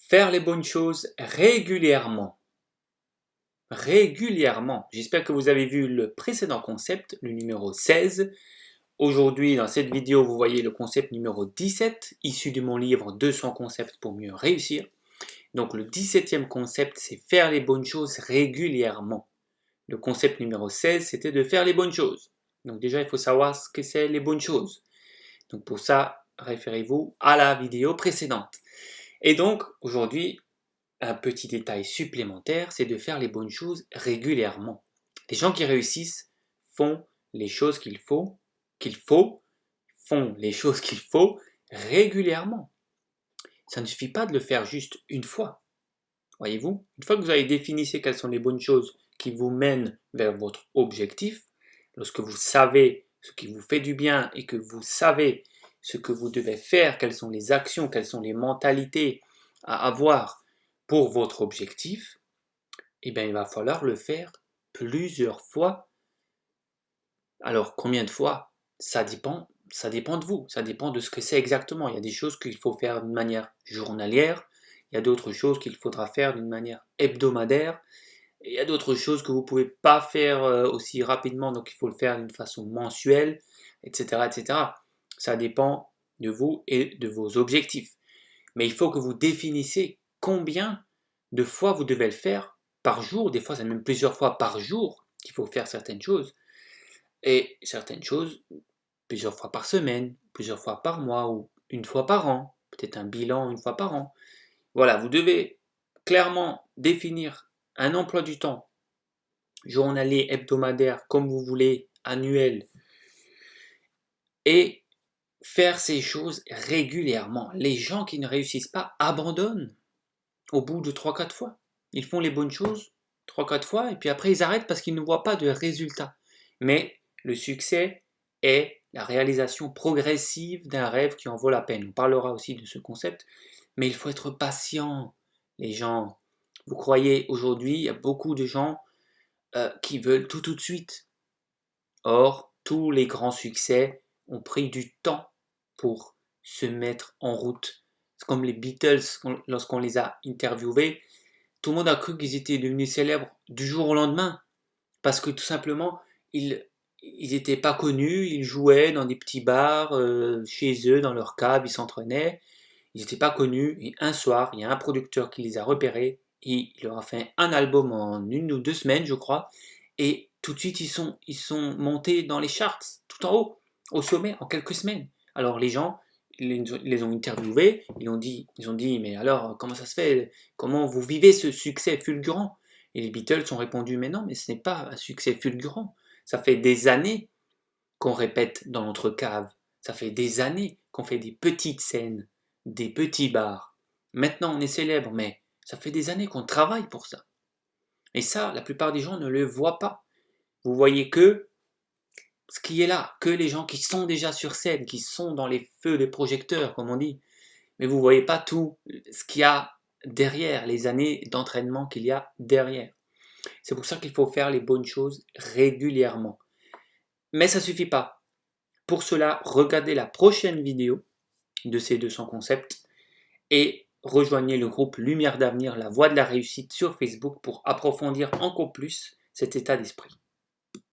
Faire les bonnes choses régulièrement. Régulièrement. J'espère que vous avez vu le précédent concept, le numéro 16. Aujourd'hui, dans cette vidéo, vous voyez le concept numéro 17, issu de mon livre 200 concepts pour mieux réussir. Donc le 17e concept, c'est faire les bonnes choses régulièrement. Le concept numéro 16, c'était de faire les bonnes choses. Donc déjà, il faut savoir ce que c'est les bonnes choses. Donc pour ça, référez-vous à la vidéo précédente. Et donc, aujourd'hui, un petit détail supplémentaire, c'est de faire les bonnes choses régulièrement. Les gens qui réussissent font les choses font les choses qu'il faut régulièrement. Ça ne suffit pas de le faire juste une fois. Voyez-vous, une fois que vous avez défini quelles sont les bonnes choses qui vous mènent vers votre objectif, lorsque vous savez ce qui vous fait du bien et que vous savez ce que vous devez faire, quelles sont les actions, quelles sont les mentalités à avoir pour votre objectif, eh bien, il va falloir le faire plusieurs fois. Alors, combien de fois? Ça dépend de vous, ça dépend de ce que c'est exactement. Il y a des choses qu'il faut faire d'une manière journalière, il y a d'autres choses qu'il faudra faire d'une manière hebdomadaire, et il y a d'autres choses que vous ne pouvez pas faire aussi rapidement, donc il faut le faire d'une façon mensuelle, etc., etc. Ça dépend de vous et de vos objectifs. Mais il faut que vous définissiez combien de fois vous devez le faire par jour. Des fois, c'est même plusieurs fois par jour qu'il faut faire certaines choses. Et certaines choses, plusieurs fois par semaine, plusieurs fois par mois ou une fois par an. Peut-être un bilan une fois par an. Voilà, vous devez clairement définir un emploi du temps journalier, hebdomadaire, comme vous voulez, annuel, et faire ces choses régulièrement. Les gens qui ne réussissent pas abandonnent au bout de 3-4 fois. Ils font les bonnes choses 3-4 fois et puis après ils arrêtent parce qu'ils ne voient pas de résultat. Mais le succès est la réalisation progressive d'un rêve qui en vaut la peine. On parlera aussi de ce concept, mais il faut être patient, les gens. Vous croyez, aujourd'hui, il y a beaucoup de gens qui veulent tout de suite. Or, tous les grands succès ont pris du temps pour se mettre en route. C'est comme les Beatles, lorsqu'on les a interviewés, tout le monde a cru qu'ils étaient devenus célèbres du jour au lendemain, parce que tout simplement, ils n'étaient pas connus, ils jouaient dans des petits bars, chez eux, dans leur cave, ils s'entraînaient, ils n'étaient pas connus, et un soir, il y a un producteur qui les a repérés, et il leur a fait un album en 1 ou 2 semaines, je crois, et tout de suite, ils sont montés dans les charts, tout en haut, au sommet, en quelques semaines. Alors les gens, ils les ont interviewés, ils ont dit, mais alors, comment ça se fait? Comment vous vivez ce succès fulgurant? Et les Beatles ont répondu, mais non, mais ce n'est pas un succès fulgurant. Ça fait des années qu'on répète dans notre cave. Ça fait des années qu'on fait des petites scènes, des petits bars. Maintenant, on est célèbre, mais ça fait des années qu'on travaille pour ça. Et ça, la plupart des gens ne le voient pas. Vous voyez que ce qui est là, que les gens qui sont déjà sur scène, qui sont dans les feux des projecteurs, comme on dit. Mais vous ne voyez pas tout ce qu'il y a derrière, les années d'entraînement qu'il y a derrière. C'est pour ça qu'il faut faire les bonnes choses régulièrement. Mais ça ne suffit pas. Pour cela, regardez la prochaine vidéo de ces 200 concepts et rejoignez le groupe Lumière d'avenir, la voie de la réussite sur Facebook pour approfondir encore plus cet état d'esprit.